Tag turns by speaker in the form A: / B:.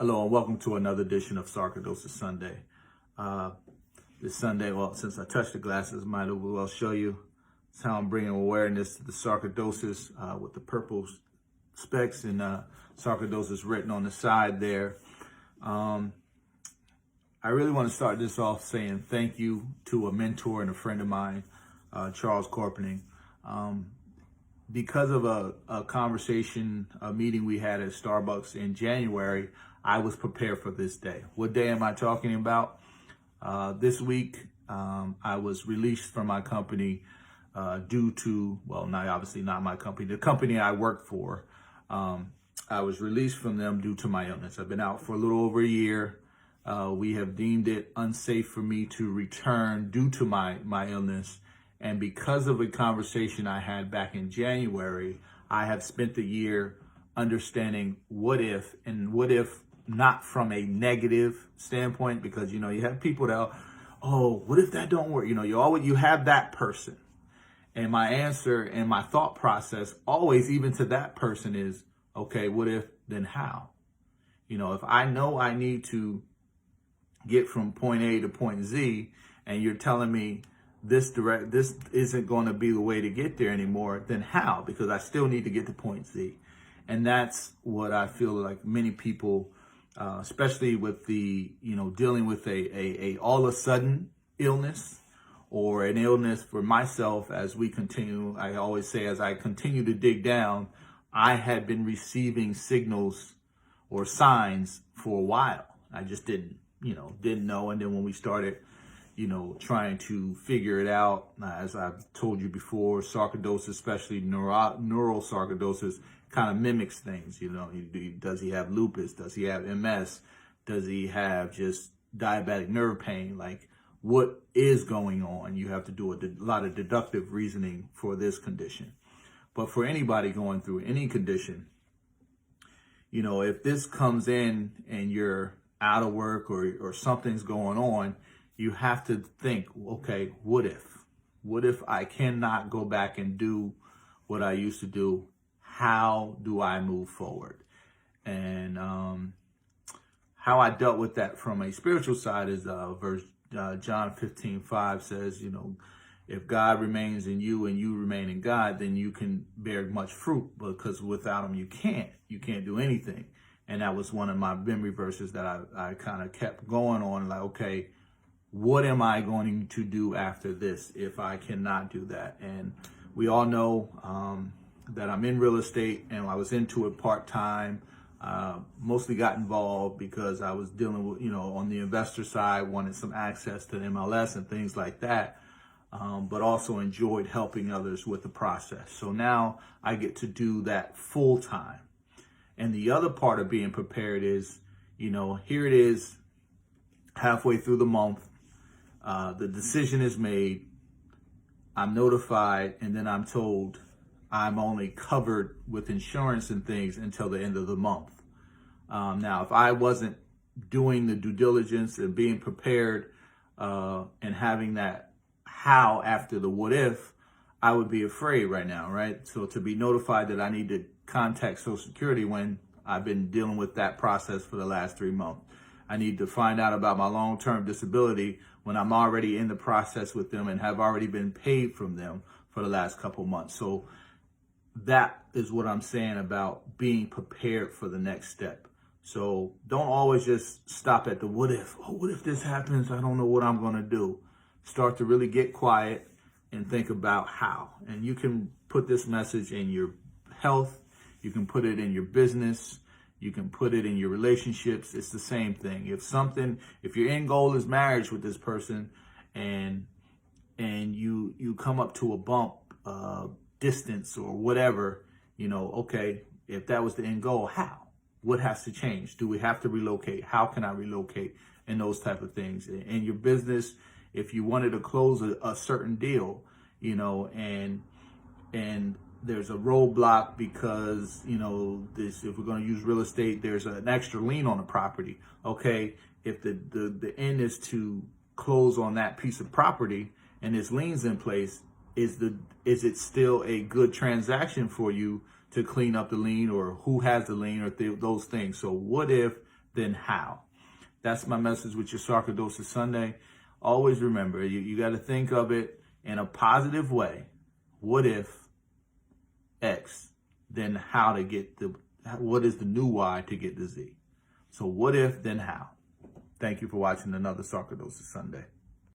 A: Hello and welcome to another edition of Sarcoidosis Sunday. This Sunday, well, since I touched the glasses, might as well show you how I'm bringing awareness to the sarcoidosis with the purple specks and sarcoidosis written on the side there. I really want to start this off saying thank you to a mentor and a friend of mine, Charles Corpening. Because of a conversation, a meeting we had at Starbucks in January, I was prepared for this day. What day am I talking about? This week, I was released from my company due to, well, obviously not my company, the company I work for. I was released from them due to my illness. I've been out for a little over a year. We have deemed it unsafe for me to return due to my illness. And because of a conversation I had back in January, I have spent the year understanding what if, and what if not from a negative standpoint, because, you have people that, oh, what if that don't work? You have that person. And my answer and my thought process always, even to that person, is, okay, what if, then how? If I know I need to get from point A to point Z, and you're telling me this isn't going to be the way to get there anymore, then how? Because I still need to get to point Z. And that's what I feel like many people, especially with the, dealing with a all of a sudden illness, or an illness for myself, as we continue, I always say, as I continue to dig down, I had been receiving signals or signs for a while. I just didn't know. And then when we started, trying to figure it out, as I've told you before, sarcoidosis, especially neural sarcoidosis, kind of mimics things. Does he have lupus? Does he have MS? Does he have just diabetic nerve pain? Like, what is going on? You have to do a lot of deductive reasoning for this condition. But for anybody going through any condition, if this comes in and you're out of work or something's going on, you have to think, okay, what if? What if I cannot go back and do what I used to do? How do I move forward? And how I dealt with that from a spiritual side is verse John 15:5 says, if God remains in you and you remain in God, then you can bear much fruit, because without him you can't do anything. And that was one of my memory verses that I kind of kept going on, like, okay, what am I going to do after this if I cannot do that? And we all know that I'm in real estate, and I was into it part-time. Mostly got involved because I was dealing with, on the investor side, wanted some access to the MLS and things like that, but also enjoyed helping others with the process. So now I get to do that full-time. And the other part of being prepared is, here it is, halfway through the month. The decision is made, I'm notified, and then I'm told I'm only covered with insurance and things until the end of the month. Now, if I wasn't doing the due diligence and being prepared and having that how after the what if, I would be afraid right now, right? So to be notified that I need to contact Social Security when I've been dealing with that process for the last 3 months. I need to find out about my long-term disability when I'm already in the process with them and have already been paid from them for the last couple months. So that is what I'm saying about being prepared for the next step. So don't always just stop at the what if. Oh, what if this happens? I don't know what I'm going to do. Start to really get quiet and think about how. And you can put this message in your health. You can put it in your business. You can put it in your relationships. It's the same thing. If your end goal is marriage with this person, and you come up to a bump, distance or whatever, okay, if that was the end goal, how? What has to change? Do we have to relocate? How can I relocate? And those type of things. In your business, if you wanted to close a certain deal, and there's a roadblock because, if we're going to use real estate, there's an extra lien on the property. Okay, if the end is to close on that piece of property and there's liens in place, is it still a good transaction for you to clean up the lien, or who has the lien, or those things? So what if then how? That's my message with your Sarcoidosis Sunday. Always remember, you got to think of it in a positive way. What if X? Then how to get what is the new Y to get the Z? So what if, then how? Thank you for watching another Sarcoidosis Sunday.